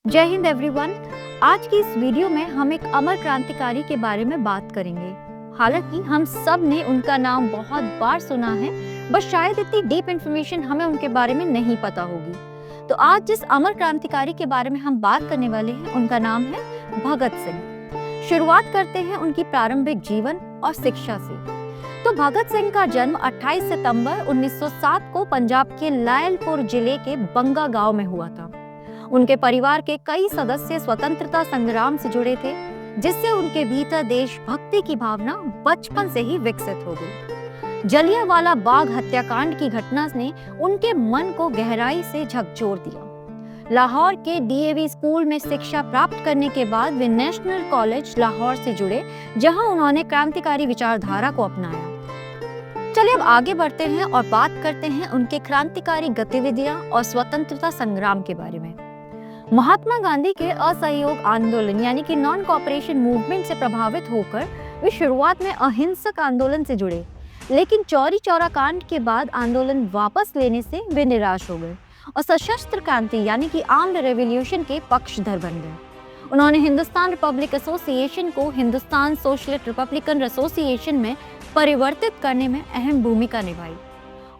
जय हिंद एवरीवन। आज की इस वीडियो में हम एक अमर क्रांतिकारी के बारे में बात करेंगे। हालांकि हम सब ने उनका नाम बहुत बार सुना है, बस शायद इतनी डीप इंफॉर्मेशन हमें उनके बारे में नहीं पता होगी। तो आज जिस अमर क्रांतिकारी के बारे में हम बात करने वाले हैं, उनका नाम है भगत सिंह। शुरुआत करते हैं उनकी प्रारंभिक जीवन और शिक्षा से। तो भगत सिंह का जन्म 28 सितंबर 1907 को पंजाब के लायलपुर जिले के बंगा गांव में हुआ था। उनके परिवार के कई सदस्य स्वतंत्रता संग्राम से जुड़े थे, जिससे उनके भीतर देशभक्ति की भावना बचपन से ही विकसित हो गई। जलियांवाला बाग हत्याकांड की घटना ने उनके मन को गहराई से झकझोर दिया। लाहौर के डीएवी स्कूल में शिक्षा प्राप्त करने के बाद वे नेशनल कॉलेज लाहौर से जुड़े, जहां उन्होंने क्रांतिकारी विचारधारा को अपनाया। चलिए अब आगे बढ़ते हैं और बात करते हैं उनके क्रांतिकारी गतिविधियां और स्वतंत्रता संग्राम के बारे में। महात्मा गांधी के असहयोग आंदोलन यानी कि नॉन कोऑपरेशन मूवमेंट से प्रभावित होकर वे शुरुआत में अहिंसक आंदोलन से जुड़े, लेकिन चौरी चौरा कांड के बाद आंदोलन वापस लेने से वे निराश हो गए और सशस्त्र क्रांति यानी कि आर्म्ड रेवोल्यूशन के पक्षधर बन गए। उन्होंने हिंदुस्तान रिपब्लिक एसोसिएशन को हिंदुस्तान सोशलिस्ट रिपब्लिकन एसोसिएशन में परिवर्तित करने में अहम भूमिका निभाई।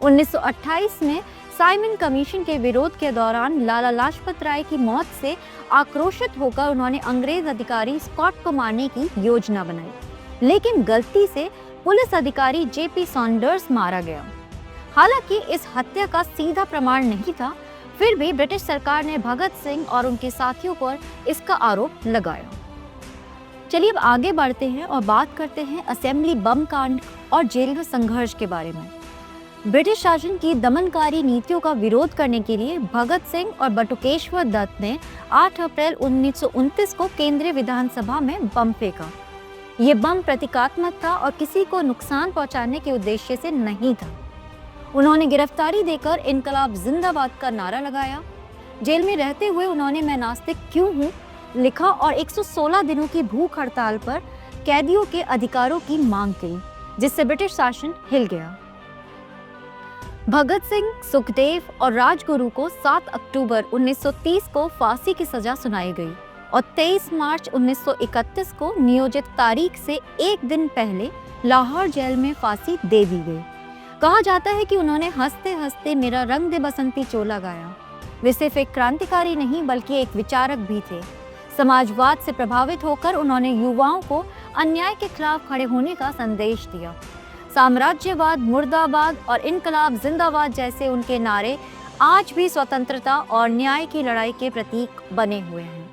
1928 में साइमन कमीशन के विरोध के दौरान लाला लाजपत राय की मौत से आक्रोशित होकर उन्होंने अंग्रेज अधिकारी स्कॉट को मारने की योजना बनाई, लेकिन गलती से पुलिस अधिकारी जेपी सॉन्डर्स मारा गया। हालांकि इस हत्या का सीधा प्रमाण नहीं था, फिर भी ब्रिटिश सरकार ने भगत सिंह और उनके साथियों पर इसका आरोप लगाया। चलिए अब आगे बढ़ते हैं और बात करते हैं असेंबली बम कांड और जेल में संघर्ष के बारे में। ब्रिटिश शासन की दमनकारी नीतियों का विरोध करने के लिए भगत सिंह और बटुकेश्वर दत्त ने 8 अप्रैल 1929 को केंद्रीय विधानसभा में बम फेंका। ये बम प्रतीकात्मक था और किसी को नुकसान पहुंचाने के उद्देश्य से नहीं था। उन्होंने गिरफ्तारी देकर इनकलाब जिंदाबाद का नारा लगाया। जेल में रहते हुए उन्होंने मैं नास्तिक क्यों हूँ लिखा और 116 दिनों की भूख हड़ताल पर कैदियों के अधिकारों की मांग की, जिससे ब्रिटिश शासन हिल गया। भगत सिंह, सुखदेव और राजगुरु को 7 अक्टूबर 1930 को फांसी की सजा सुनाई गई और 23 मार्च 1931 को नियोजित तारीख से एक दिन पहले लाहौर जेल में फांसी दे दी गई। कहा जाता है कि उन्होंने हंसते हंसते मेरा रंग दे बसंती चोला गाया। वे सिर्फ एक क्रांतिकारी नहीं बल्कि एक विचारक भी थे। समाजवाद से प्रभावित होकर उन्होंने युवाओं को अन्याय के खिलाफ खड़े होने का संदेश दिया। साम्राज्यवाद मुर्दाबाद और इनकलाब जिंदाबाद जैसे उनके नारे आज भी स्वतंत्रता और न्याय की लड़ाई के प्रतीक बने हुए हैं।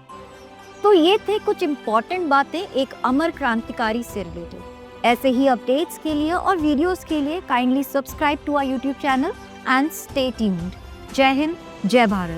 तो ये थे कुछ इम्पोर्टेंट बातें एक अमर क्रांतिकारी से रिलेटेड। ऐसे ही अपडेट्स के लिए और वीडियोस के लिए kindly subscribe to our YouTube channel and stay tuned. जय हिंद, जय भारत।